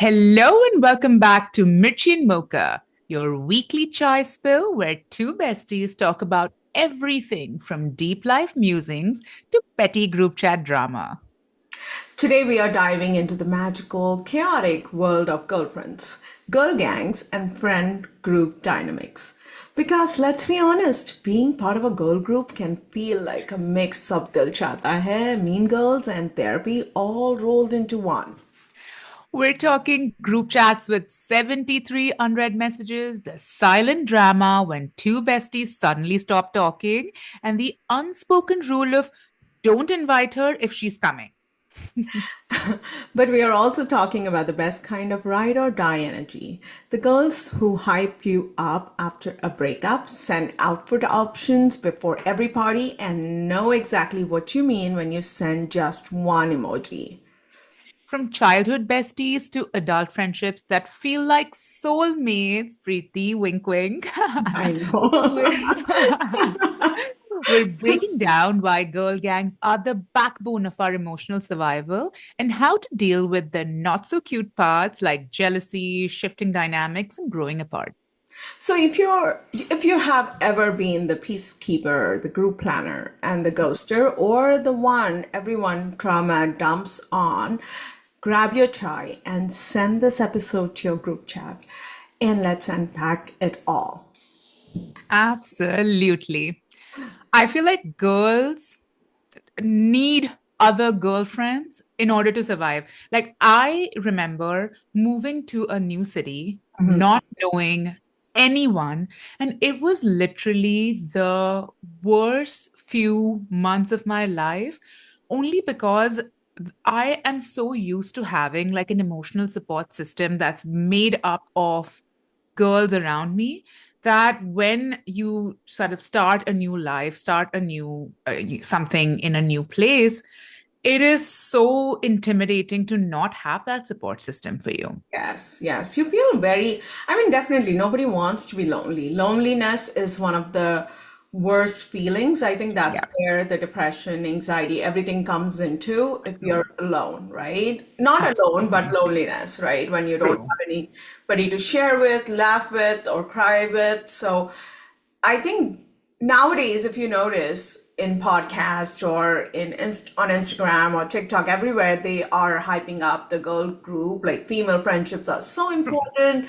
Hello and welcome back to Mirchi and Mocha, your weekly chai spill where two besties talk about everything from deep life musings to petty group chat drama. Today, we are diving into the magical, chaotic world of girlfriends, girl gangs, and friend group dynamics. Because let's be honest, being part of a girl group can feel like a mix of Dil Chahta Hai, Mean Girls, and therapy all rolled into one. We're talking group chats with 73 unread messages, the silent drama when two besties suddenly stop talking, and the unspoken rule of don't invite her if she's coming. But we are also talking about the best kind of ride or die energy. The girls who hype you up after a breakup, send outfit options before every party, and know exactly what you mean when you send just one emoji. From childhood besties to adult friendships that feel like soulmates, Preeti, wink wink. I know. we're, we're breaking down why girl gangs are the backbone of our emotional survival and how to deal with the not so cute parts like jealousy, shifting dynamics, and growing apart. So if you have ever been the peacekeeper, the group planner, and the ghoster, or the one everyone trauma dumps on, grab your chai and send this episode to your group chat, and let's unpack it all. Absolutely. I feel like girls need other girlfriends in order to survive. Like, I remember moving to a new city, not knowing anyone, and it was literally the worst few months of my life, only because I am so used to having like an emotional support system that's made up of girls around me that when you sort of start a new life, start a new something in a new place, it is so intimidating to not have that support system for you. Yes, yes. You feel I mean, definitely nobody wants to be lonely. Loneliness is one of the worst feelings. I think that's Yeah, where the depression, anxiety, everything comes into if true. you're alone, right? Not alone, but Absolutely. loneliness, right? When you don't True. have anybody to share with, laugh with, or cry with. So I think nowadays, if you notice in podcast or on Instagram or TikTok, everywhere they are hyping up the girl group, like female friendships are so True. important.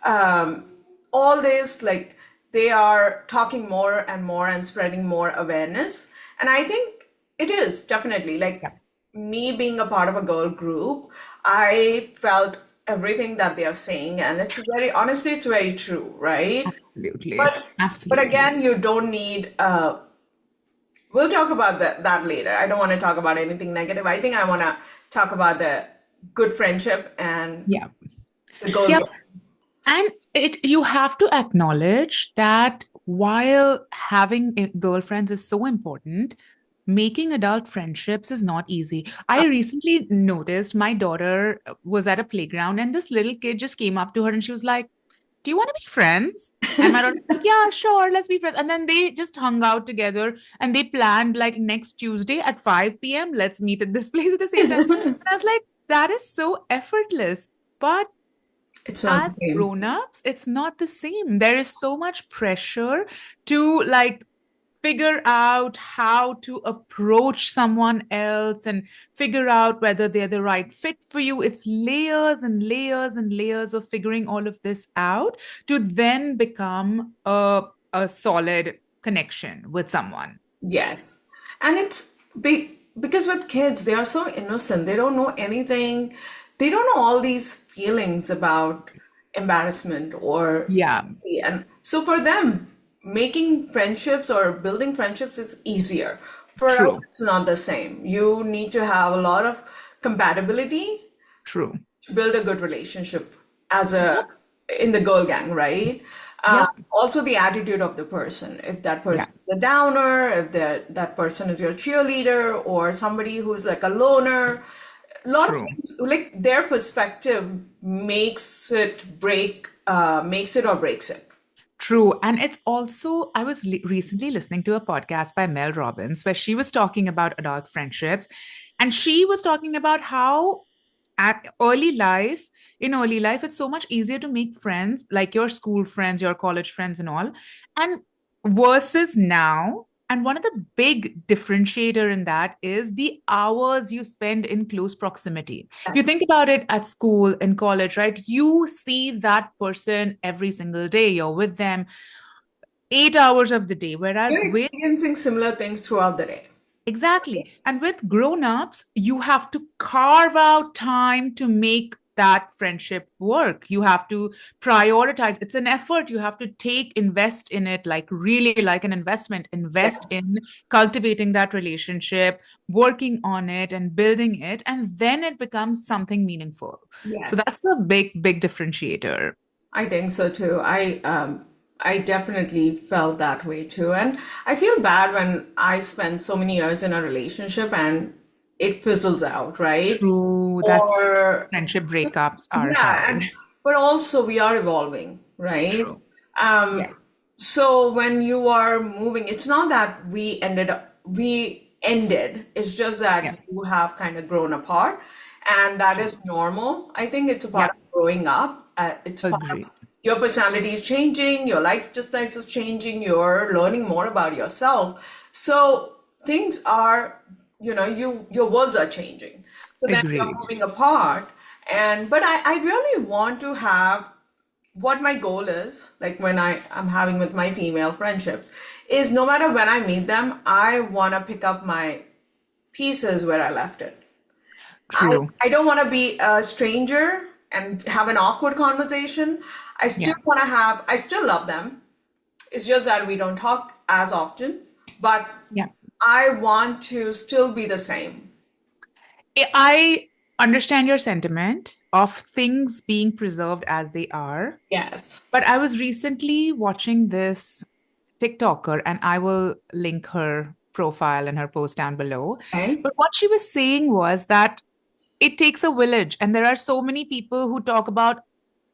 Um, all this, like they are talking more and more and spreading more awareness. And I think it is definitely Yeah, like me being a part of a girl group, I felt everything that they are saying, and it's very honestly, it's very true, right? absolutely. But but Absolutely. again, you don't need. We'll talk about that later. I don't want to talk about anything negative. I think I want to talk about the good friendship and Yeah. the goal. Yeah. And you have to acknowledge that while having girlfriends is so important, making adult friendships is not easy. I recently noticed my daughter was at a playground and this little kid just came up to her and she was like, "Do you want to be friends?" And my daughter was like, "Yeah, sure, let's be friends." And then they just hung out together and they planned like next Tuesday at 5 p.m., let's meet at this place at the same time. And I was like, that is so effortless. But It's not as the same. grown-ups, it's not the same. There is so much pressure to like figure out how to approach someone else and figure out whether they're the right fit for you. It's layers and layers and layers of figuring all of this out to then become a solid connection with someone. Yes, and it's big because with kids, they are so innocent. They don't know anything. They don't know all these feelings about embarrassment or Yeah, see. And so for them, making friendships or building friendships is easier. For us, true, it's not the same. You need to have a lot of compatibility true. to build a good relationship as Yep, a in the girl gang, right? yep, Also the attitude of the person. If that yeah, person is a downer, if that person is your cheerleader or somebody who's like a loner, a lot of true. things like their perspective makes it or breaks it. True. And it's also, I was recently listening to a podcast by Mel Robbins where she was talking about adult friendships. And she was talking about how at in early life, it's so much easier to make friends, like your school friends, your college friends, and all. And versus now, and one of the big differentiator in that is the hours you spend in close proximity. If you think about it at school, in college, right? You see that person every single day. You're with them 8 hours of the day. Whereas You're with experiencing similar things throughout the day. Exactly. And with grown-ups, you have to carve out time to make that friendship work. You have to prioritize. It's an effort. You have to invest in it, like really like an investment, Yeah. invest in cultivating that relationship, working on it and building it, and then it becomes something meaningful. So Yes. that's the big, big differentiator. I think so too. I definitely felt that way too. And I feel bad when I spend so many years in a relationship and it fizzles out, right? True. That's Or friendship just, breakups are yeah, hard. and but also we are evolving, right? True. Yeah. Um, so when you are moving, it's not that we ended. It's just Yeah. that you have kind of grown apart, and that True. is normal. I think it's a part Yeah. of growing up. It's part of Agreed. your personality is changing, your likes, dislikes is changing, you're learning more about yourself. So things are, your worlds are changing. So then you're Agreed. moving apart. But I really want to have what my goal is, like when I'm having with my female friendships, is no matter when I meet them, I want to pick up my pieces where I left it. I, True. I don't want to be a stranger and have an awkward conversation. Yeah. I still love them. It's just that we don't talk as often, but Yeah. I want to still be the same. I understand your sentiment of things being preserved as they are. Yes. But I was recently watching this TikToker, and I will link her profile and her post down below. Okay. But what she was saying was that it takes a village, and there are so many people who talk about,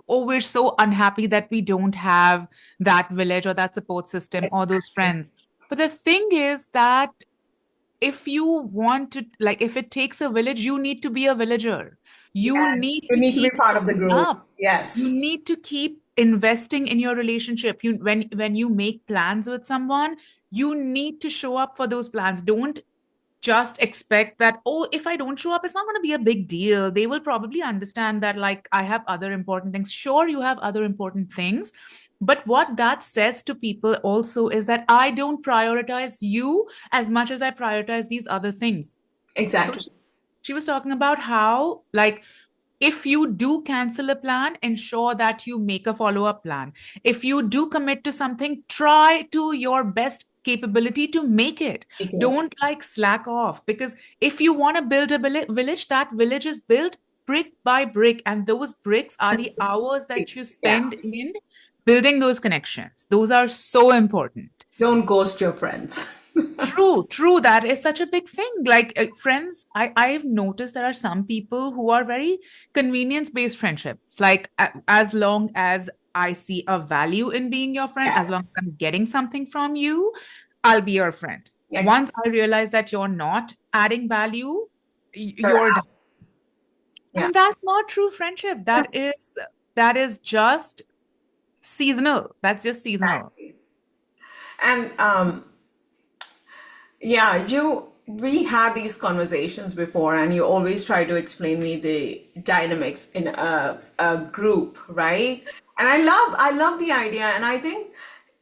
oh, we're so unhappy that we don't have that village or that support system or those friends. But the thing is that if you want to, like, if it takes a village, you need to be a villager. You Yes. need You to need to be keep part of the showing group. up. You Yes. need to keep investing in your relationship. When you make plans with someone, you need to show up for those plans. Don't just expect that, oh, if I don't show up, it's not going to be a big deal. They will probably understand that, like, I have other important things. Sure, you have other important things. But what that says to people also is that I don't prioritize you as much as I prioritize these other things. So Exactly. she was talking about how, like, if you do cancel a plan, ensure that you make a follow up plan. If you do commit to something, try to your best capability to make it. Okay. Don't like slack off, because if you want to build a village, that village is built brick by brick. And those bricks are the hours that you Yeah. spend in building those connections. Those are so important. Don't ghost your friends. True, true. That is such a big thing. Like friends, I've noticed there are some people who are very convenience-based friendships. Like as long as I see a value in being your friend, as long as Yes. I'm getting something from you, I'll be your friend. Exactly. Once I realize that you're not adding value, You're you're done. out. Yeah. And that's not true friendship. That is just seasonal. That's just seasonal. Exactly. And yeah, we had these conversations before, and you always try to explain me the dynamics in a group, right? And I love the idea, and I think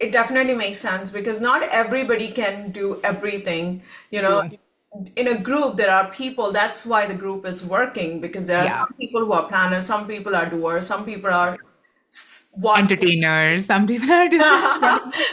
it definitely makes sense because not everybody can do everything. You know, True. in a group, there are people. That's why the group is working because there are Yeah. some people who are planners, some people are doers, some people are watching Entertainers. Some people are doing.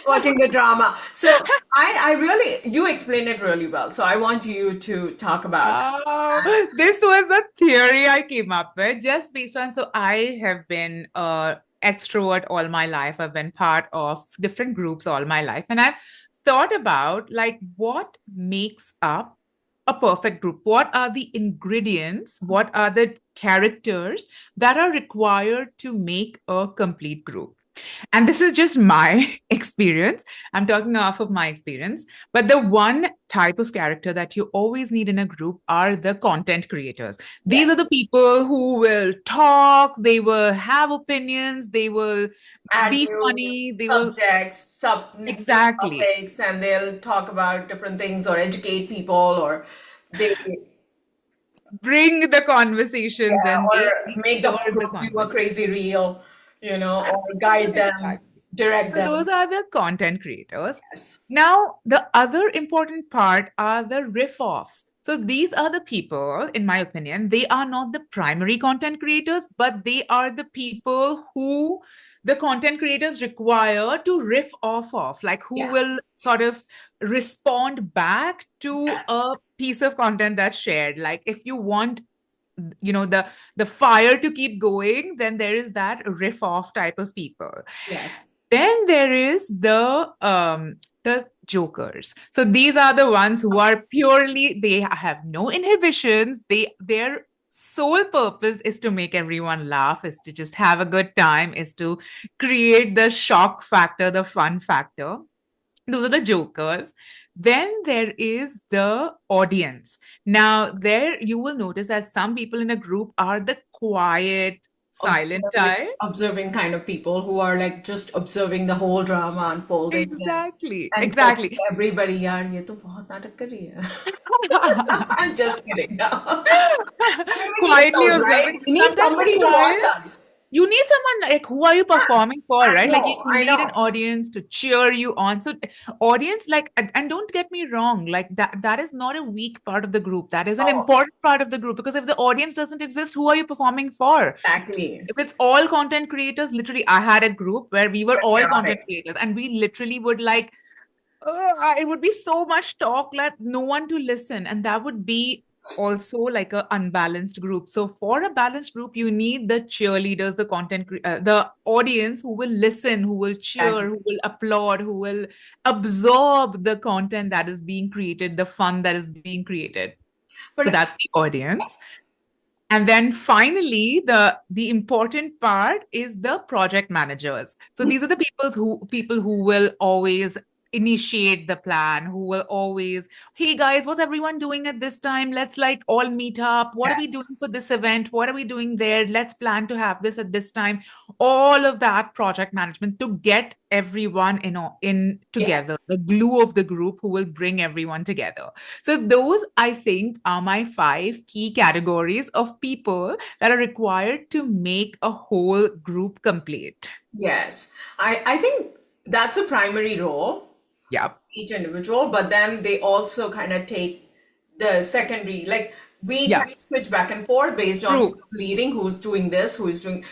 watching the drama. So I really, you explained it really well. So I want you to talk about it. Oh, this was a theory I came up with just based on. So I have been a extrovert all my life. I've been part of different groups all my life, and I've thought about, like, what makes up a perfect group. What are the ingredients? What are the characters that are required to make a complete group? And this is just my experience. I'm talking off of my experience. But the one type of character that you always need in a group are the content creators. These Yes. are the people who will talk, they will have opinions, they will Add be new funny, they will subjects, new exactly topics, and they'll talk about different things or educate people, or they, bring the conversations yeah, and they or make the stir whole the group do a conversation. crazy reel, or guide them, Exactly. direct So those them. are the content creators. Yes. Now, the other important part are the riff-offs. So these are the people, in my opinion, they are not the primary content creators, but they are the people who the content creators require to riff off of, like who Yeah. will sort of respond back to Yes. a piece of content that's shared. Like if you want the fire to keep going, then there is that riff off type of people. Yes. Then there is the jokers. So these are the ones who are purely, they have no inhibitions. Their sole purpose is to make everyone laugh, is to just have a good time, is to create the shock factor, the fun factor. Those are the jokers. Then there is the audience. Now, there you will notice that some people in a group are the quiet, silent Observing, type. observing kind of people who are like just observing the whole drama unfolding Exactly, and judging exactly. everybody. यार ये तो बहुत नाटक कर रही है. I'm just kidding now. We need Quietly those, observing. right? We need Sometimes somebody to watch quiet. us. You need someone like who are you performing for, I right? Like know, you I need an know. audience to cheer you on. So audience, like, and don't get me wrong, like that is not a weak part of the group. That is an Oh, important part of the group because if the audience doesn't exist, who are you performing for? exactly. If it's all content creators, literally, I had a group where we were We're all content chaotic. creators and we literally would like it would be so much talk that no one to listen, and that would be also like a unbalanced group. So for a balanced group, you need the cheerleaders, the the audience who will listen, who will cheer, Exactly. who will applaud, who will absorb the content that is being created, the fun that is being created. So But that's the audience. And then finally, the important part is the project managers. So these are the people who will always initiate the plan, who will always, hey guys, what's everyone doing at this time? Let's like all meet up. What are we doing yes, for this event? What are we doing there? Let's plan to have this at this time. All of that project management to get everyone in yeah, together, the glue of the group who will bring everyone together. So, those I think are my five key categories of people that are required to make a whole group complete. yes. I think that's a primary role, Yep. each individual, but then they also kind of take the secondary, like we Yep. kind of switch back and forth based on True. who's leading, who's doing this, who's doing.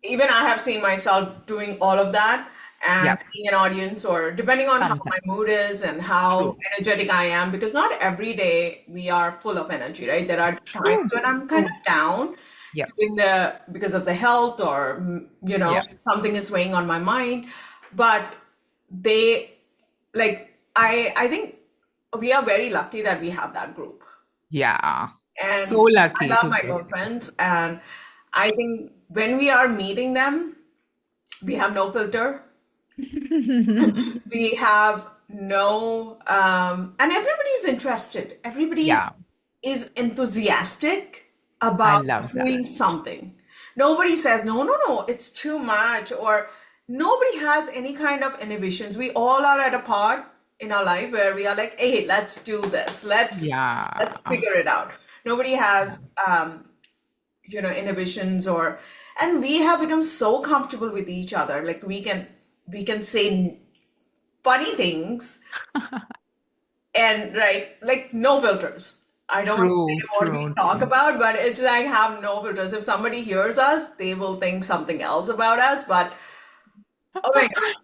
Even I have seen myself doing all of that and Yep. being an audience, or depending on how Sometimes. my mood is and how True. energetic I am, because not every day we are full of energy, right? There are times True. when I'm kind of True. down Yep. during the because of the health, or Yep. something is weighing on my mind. But they, like, I think we are very lucky that we have that group. Yeah. So And I lucky love to my be. girlfriends, and I think when we are meeting them, we have no filter. We have no, and everybody's interested. Everybody Yeah. is enthusiastic I about love that. doing something. Nobody says, no, no, no, it's too much, or nobody has any kind of inhibitions. We all are at a part in our life where we are like, hey, let's do this. Yeah. Let's figure it out. Nobody has inhibitions, or and we have become so comfortable with each other. Like we can say funny things, and right, like no filters. I don't say True. what we True. talk True. about, but it's like have no filters. If somebody hears us, they will think something else about us. But oh my God.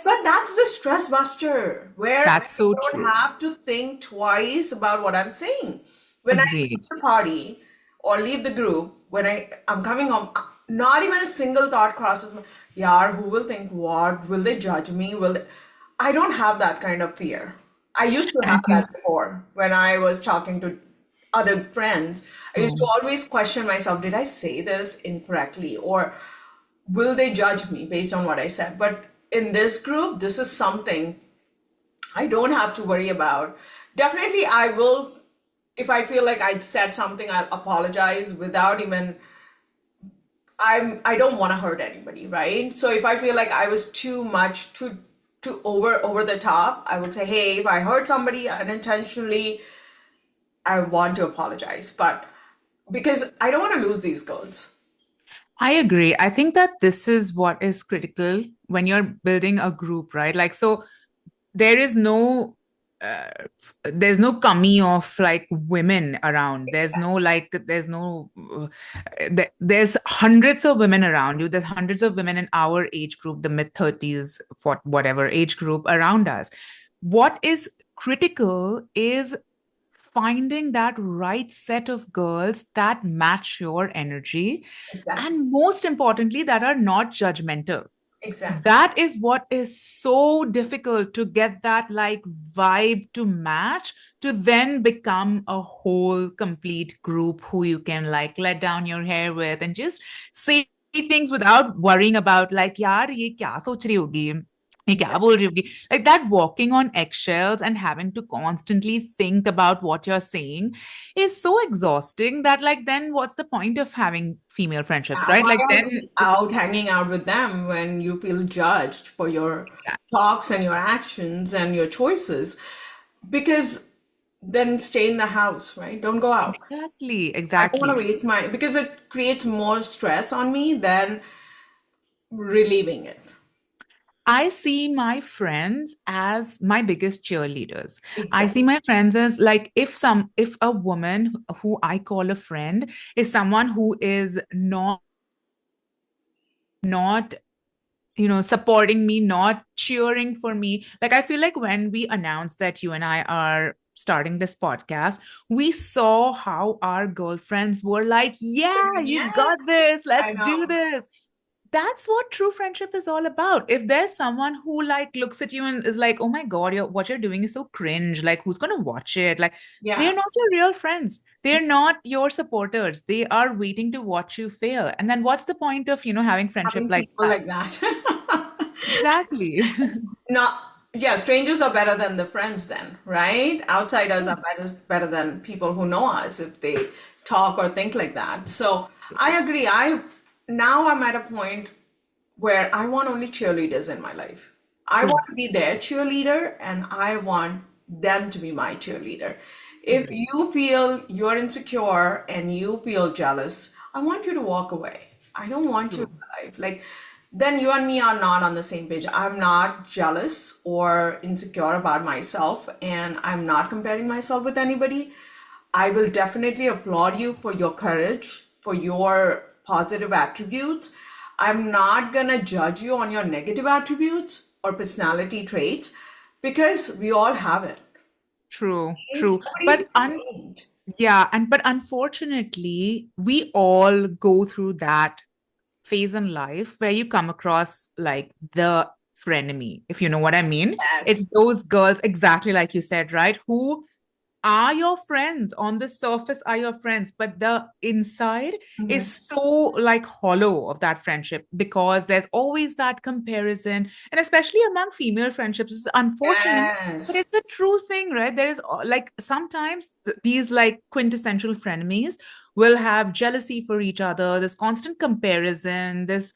But that's the stress buster where That's I so don't true. have to think twice about what I'm saying. When I leave Agreed. the party or leave the group, when I'm coming home, not even a single thought crosses my, yeah, who will think what? Will they judge me? I don't have that kind of fear. I used to And I have think that before when I was talking to other friends. I used to true. always question myself, did I say this incorrectly? Or will they judge me based on what I said? But in this group, this is something I don't have to worry about. Definitely, I will, if I feel like I said something, I'll apologize without even, I don't want to hurt anybody, right? So if I feel like I was too much, too over the top, I would say, hey, if I hurt somebody unintentionally, I want to apologize. But because I don't want to lose these girls. I agree. I think that this is what is critical when you're building a group, right? Like, so there is no uh, there's no kami of like women around. There's hundreds of women around you. There's hundreds of women in our age group, the mid 30s, whatever age group around us. What is critical is finding that right set of girls that match your energy, Exactly. and most importantly, that are not judgmental. Exactly. That is what is so difficult, to get that like vibe to match, to then become a whole complete group who you can like let down your hair with and just say things without worrying about like yaar ye kya soch rahi hogi, ye kya bol rahi hogi. Like that walking on eggshells and having to constantly think about what you're saying is so exhausting, that like then what's the point of having female friendships, right? Why Like are then we it's out hanging out with them when you feel judged for your talks and your actions and your choices? Because then stay in the house, right? Don't go out. exactly, I don't want exactly. to waste my, because it creates more stress on me than relieving it. I see my friends as my biggest cheerleaders. I see Exactly. my friends as like, if a woman who I call a friend is someone who is not supporting me, not cheering for me. Like I feel like when we announced that you and I are starting this podcast, we saw how our girlfriends were like, yeah, you Yeah, got this, I let's do know. this. That's what true friendship is all about. If there's someone who like looks at you and is like, oh my God, what you're doing is so cringe, like who's gonna watch it? Like they're Yeah. not your real friends. They're not your supporters. They are waiting to watch you fail. And then what's the point of, having friendship Having like people that? like that. Exactly. Not, yeah, strangers are better than the friends then, right? Outsiders are better than people who know us if they talk or think like that. So I agree. I'm at a point where I want only cheerleaders in my life. I True. want to be their cheerleader and I want them to be my cheerleader. If Agree. you feel you're insecure and you feel jealous, I want you to walk away. I don't want you in True. my life. Like, then you and me are not on the same page. I'm not jealous or insecure about myself, and I'm not comparing myself with anybody. I will definitely applaud you for your courage, for your positive attributes. I'm not gonna judge you on your negative attributes or personality traits because we all have it. True. Okay? True. Nobody's afraid. Yeah, but unfortunately, we all go through that phase in life where you come across like the frenemy, if you know what I mean. Yes. It's those girls, exactly like you said, right? Who are your friends, on the surface are your friends, but the inside Mhm. is so like hollow of that friendship, because there's always that comparison, and especially among female friendships, it's unfortunate, but Yes. it's a true thing, right? There is like sometimes these like quintessential frenemies will have jealousy for each other, this constant comparison, this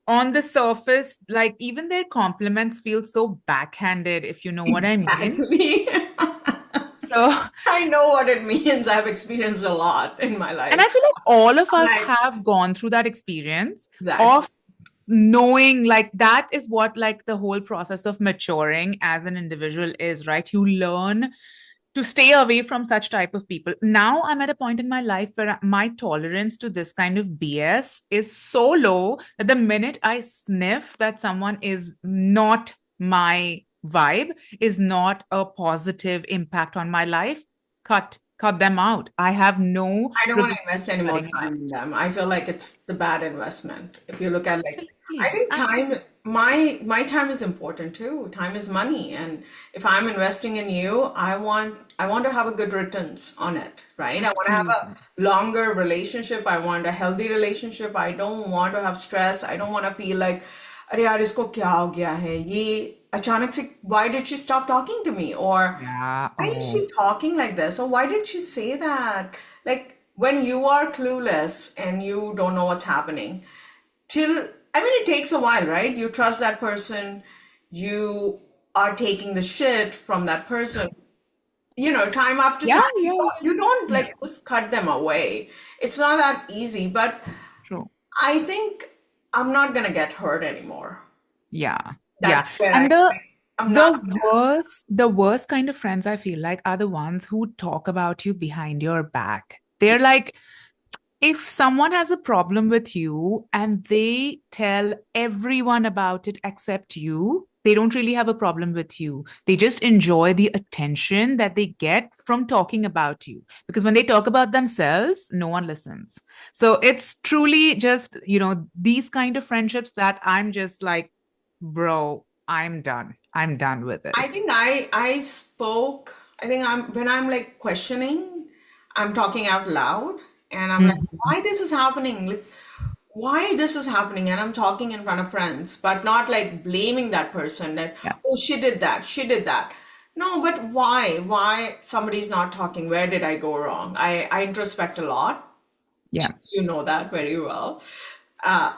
on the surface, like even their compliments feel so backhanded, if you know what I mean. Exactly. So I know what it means. I've experienced a lot in my and life. I feel like all of I'm us like, have gone through that experience exactly. of knowing, like that is what like the whole process of maturing as an individual is, right? You learn to stay away from such type of people. Now I'm at a point in my life where my tolerance to this kind of BS is so low that the minute I sniff that someone is not my vibe, is not a positive impact on my life, cut them out. I have no I don't want to invest regrets any more cutting it time out. in them. I feel like it's the bad investment. If you look at like, I Absolutely. think time, Absolutely. my time is important too. Time is money, and if I'm investing in you, I want to have a good returns on it, right? I want to have Absolutely. a longer relationship. I want a healthy relationship. I don't want to have stress. I don't want to feel like, अरे यार इसको क्या हो गया है ये अचानक से why did she stop talking to me or Yeah. why is Oh, she talking like this? Or why did she say that? Like when you are clueless and you don't know what's happening, till I mean, it takes a while, right? You trust that person, you are taking the shit from that person, time after yeah, time. yeah. You don't Yeah. like just cut them away. It's not that easy, but True. I think I'm not gonna get hurt anymore. Yeah. That's Yeah. where And I'm not. the worst kind of friends I feel like are the ones who talk about you behind your back. They're like, if someone has a problem with you and they tell everyone about it except you, they don't really have a problem with you. They just enjoy the attention that they get from talking about you. Because when they talk about themselves, no one listens. So it's truly just, these kind of friendships that I'm just like, bro, I'm done. I'm done with I this. think I spoke. I think when I'm like questioning, I'm talking out loud, and I'm like, Mhm. why this is happening? Like, why this is happening? And I'm talking in front of friends, but not like blaming that person that, Yeah. oh, she did that, she did that. No, but why? Why somebody's not talking? Where did I go wrong? I introspect a lot. Yeah. You know that very well. uh,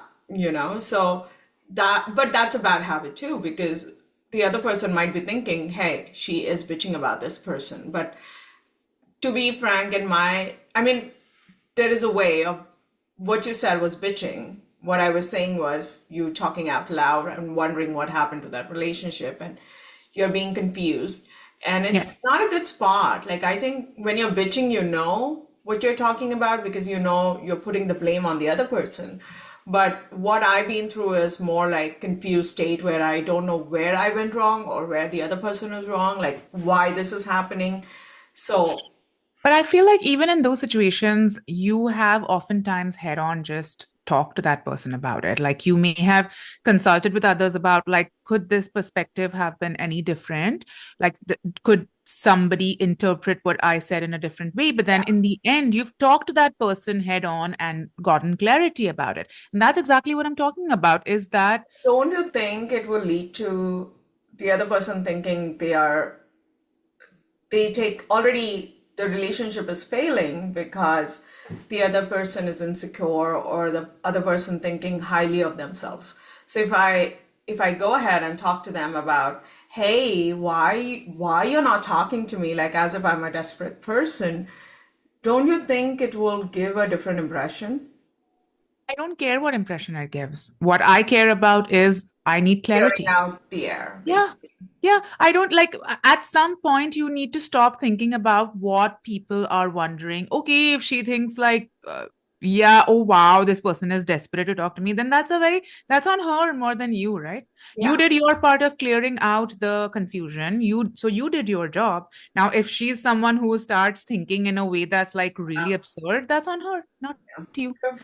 so but that's a bad habit too, because the other person might be thinking, hey, she is bitching about this person. But to be frank, I mean, there is a way of what you said was bitching. What I was saying was you talking out loud and wondering what happened to that relationship, and you're being confused. And it's Yeah. not a good spot. Like, I think when you're bitching, you know what you're talking about because you know you're putting the blame on the other person. But what I've been through is more like confused state where I don't know where I went wrong or where the other person was wrong, like why this is happening. So But I feel like even in those situations, you have oftentimes head on just talk to that person about it. Like you may have consulted with others about, like, could this perspective have been any different? Like, could somebody interpret what I said in a different way? But then in the end, you've talked to that person head on and gotten clarity about it. And that's exactly what I'm talking about is that don't you think it will lead to the other person thinking they take already the relationship is failing because the other person is insecure or the other person thinking highly of themselves. So if I go ahead and talk to them about, hey, why you're not talking to me like as if I'm a desperate person, don't you think it will give a different impression? I don't care what impression it gives. What I care about is I need Clearing clarity. out the air, Yeah. basically. Yeah. I don't like, at some point, you need to stop thinking about what people are wondering. Okay, if she thinks like, yeah, oh, wow, this person is desperate to talk to me, then that's on her more than you, right? You Yeah. did your part of clearing out the confusion. So you did your job. Now, if she's someone who starts thinking in a way that's like really absurd, that's on her, not you. Yeah.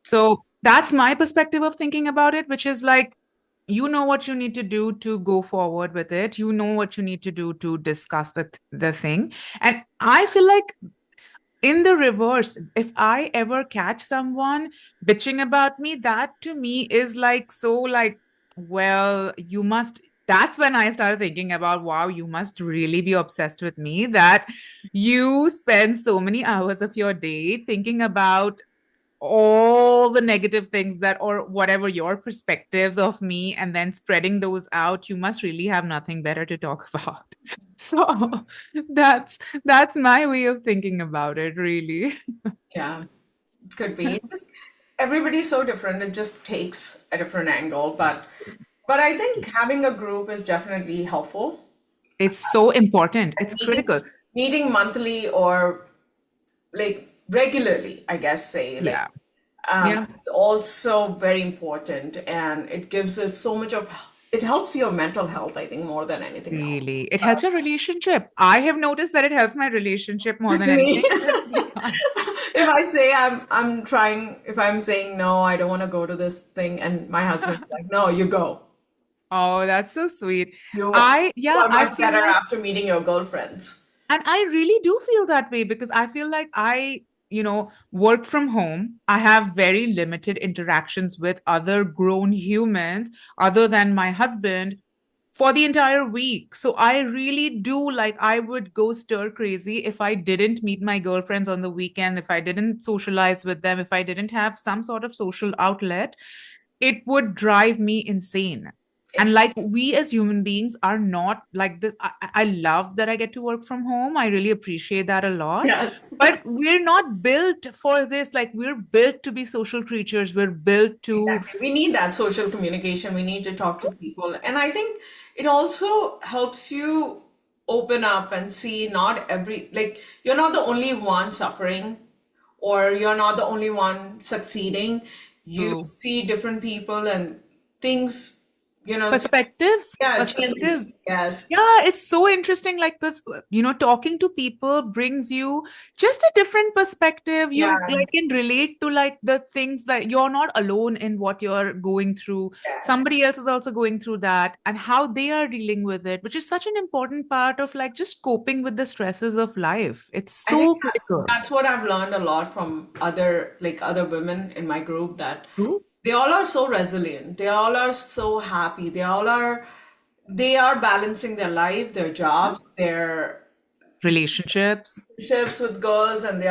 So that's my perspective of thinking about it, which is like, you know what you need to do to go forward with it. You know what you need to do to discuss the thing. And I feel like in the reverse, if I ever catch someone bitching about me, that to me is like so like, well, you must. That's when I started thinking about, wow, you must really be obsessed with me that you spend so many hours of your day thinking about all the negative things that or whatever your perspectives of me and then spreading those out. You must really have nothing better to talk about. So that's my way of thinking about it, really. Yeah. Could be. Everybody's so different. It just takes a different angle. But I think having a group is definitely helpful. It's so important, it's Meeting critical. meeting monthly or like regularly, I guess say like Yeah. Yeah. it's also very important and it gives us so much of it helps your mental health, I think, more than anything else. Really, it helps your relationship. I have noticed that it helps my relationship more than Me. anything. Let's be honest. If I say I'm trying, if I'm saying no, I don't want to go to this thing, and my husband's like, no, you go. Oh, that's so sweet. You Yeah, are I much feel better like, after meeting your girlfriends. and I really do feel that way because I feel like work from home. I have very limited interactions with other grown humans other than my husband for the entire week. So I really do like, I would go stir crazy if I didn't meet my girlfriends on the weekend, if I didn't socialize with them, if I didn't have some sort of social outlet, it would drive me insane. And It's like, we as human beings are not like this. I love that I get to work from home. I really appreciate that a lot. yes. But we're not built for this. Like, we're built to be social creatures. We're built to Exactly. We need that social communication. We need to talk to people. And I think it also helps you open up and see not every, like, you're not the only one suffering or you're not the only one succeeding. You to see different people and things, perspectives. yeah, changes. Perspectives. Yes. Yeah, it's so interesting. Like, because, talking to people brings you just a different perspective. Yeah. You like can relate to like the things that you're not alone in what you're going through. Yes. Somebody else is also going through that and how they are dealing with it, which is such an important part of like just coping with the stresses of life. It's I think so critical. that's what I've learned a lot from other women in my group that True. they all are so resilient. They all are so happy. They are balancing their life, their Yeah. jobs, their Relationships. relationships with girls, and they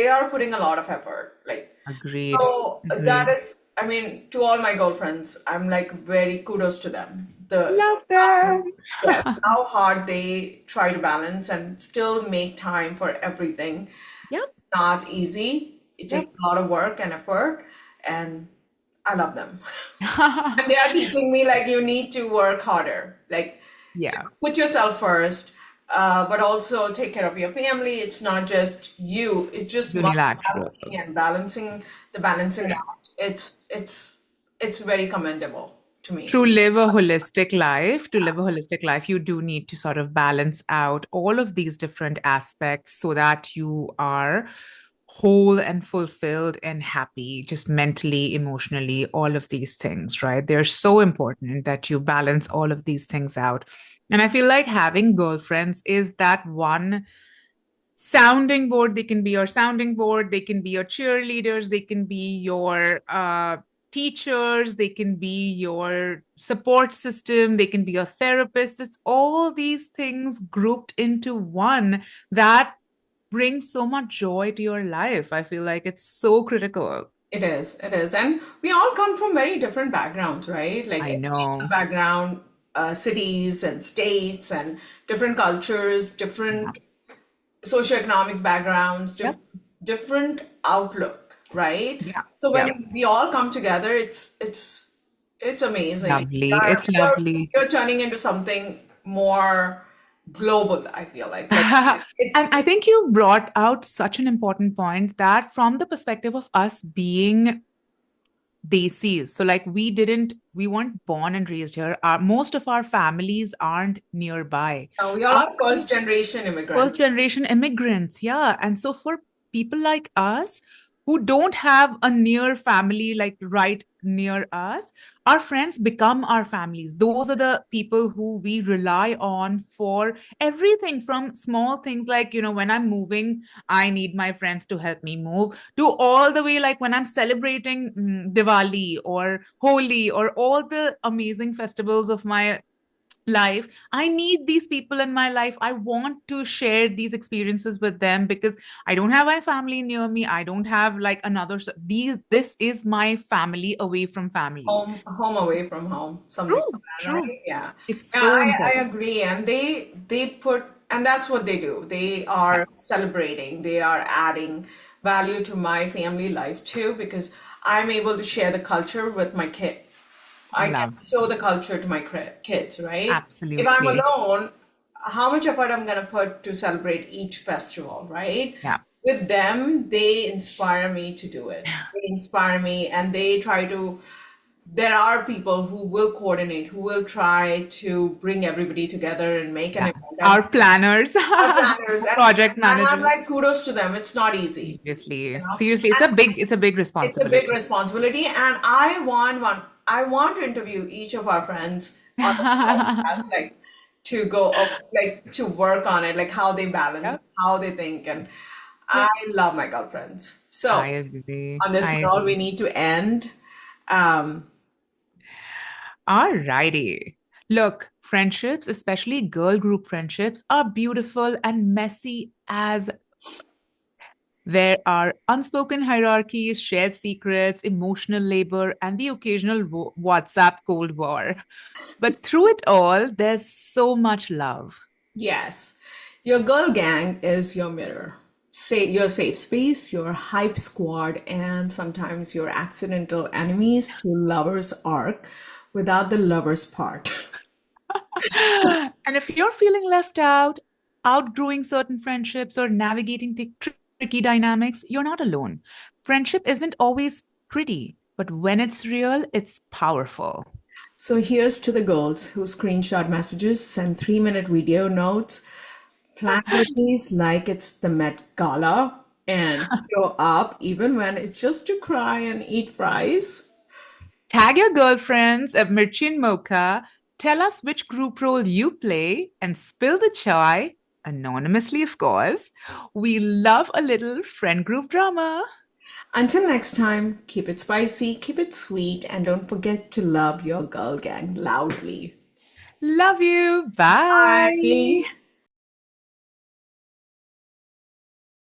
are putting a lot of effort. Like, Agreed. so that Agreed. is, I mean, to all my girlfriends, I'm like very kudos to them. Love them. Yes, how hard they try to balance and still make time for everything. Yep. It's not easy. It takes Yep. a lot of work and effort, and I love them. And they are teaching me like you need to work harder. Like, Yeah. put yourself first, but also take care of your family. It's not just you. It's just Unilateral. multitasking and balancing Correct. out. It's very commendable to me. To live a holistic life, you do need to sort of balance out all of these different aspects so that you are whole and fulfilled and happy, just mentally, emotionally, all of these things, right? They're so important that you balance all of these things out. And I feel like having girlfriends is that one sounding board. They can be your sounding board, they can be your cheerleaders, they can be your teachers, they can be your support system, they can be your therapist. It's all these things grouped into one that brings so much joy to your life. I feel like it's so critical. It is. And we all come from very different backgrounds, right? Like I educational know. background, cities and states and different cultures, Yeah. different socioeconomic backgrounds, Yep. different outlook, right? Yeah. So Yeah. when we all come together, it's amazing. Lovely. You're, It's you're, lovely. you're turning into something more global, I feel like And it's I think you've brought out such an important point that from the perspective of us being Desis, so like we weren't born and raised here. Most of our families aren't nearby. we So all our are first friends generation first immigrants. generation immigrants, yeah. And so for people like us who don't have a near family like right near us, our friends become our families. Those are the people who we rely on for everything, from small things like, when I'm moving, I need my friends to help me move, to all the way like when I'm celebrating Diwali or Holi or all the amazing festivals of my life. I need these people in my life. I want to share these experiences with them because I don't have my family near me. I don't have like these this is my family away from family. Home away from home, something like True, that, true. right? Yeah. It's Yeah, so I important. agree. And they put, and that's what they do. They Yeah. are celebrating, they are adding value to my family life too, because I'm able to share the culture with my kid. I get Love. to show the culture to my kids, right? If I'm Absolutely. alone, how much effort I'm gonna put to celebrate each festival, right? Yeah. With them, they inspire me to do it. They inspire me, and they try to. there are people who will coordinate, who will try to bring everybody together and make an Yeah. event. And Our planners, our planners, project and I'm managers. like, kudos to them. It's not easy, Seriously. you know. Seriously, it's a big It's a big responsibility. responsibility, and I want to interview each of our friends on the podcast, like to go up, like to work on it, like how they balance, Yep. how they think, and I Yep. love my girlfriends. I So agree. on this I note, we agree. need to end. Um, All righty. Look, friendships, especially girl group friendships, are beautiful and messy as there are unspoken hierarchies, shared secrets, emotional labor, and the occasional WhatsApp Cold War. But through it all, there's so much love. yes, your girl gang is your mirror. Say your safe space, your hype squad, and sometimes your accidental enemies to lovers arc without the lovers part. And if you're feeling left out, outgrowing certain friendships, or navigating the tricky dynamics, you're not alone. Friendship isn't always pretty, but when it's real, it's powerful. So here's to the girls who screenshot messages, send 3-minute video notes, plan birthdays like it's the Met Gala, and show up even when it's just to cry and eat fries. Tag your girlfriends at Mirchi and Mocha. Tell us which group role you play and spill the chai, anonymously, of course. We love a little friend group drama. Until next time, keep it spicy, keep it sweet, and don't forget to love your girl gang loudly. Love you. Bye. Bye.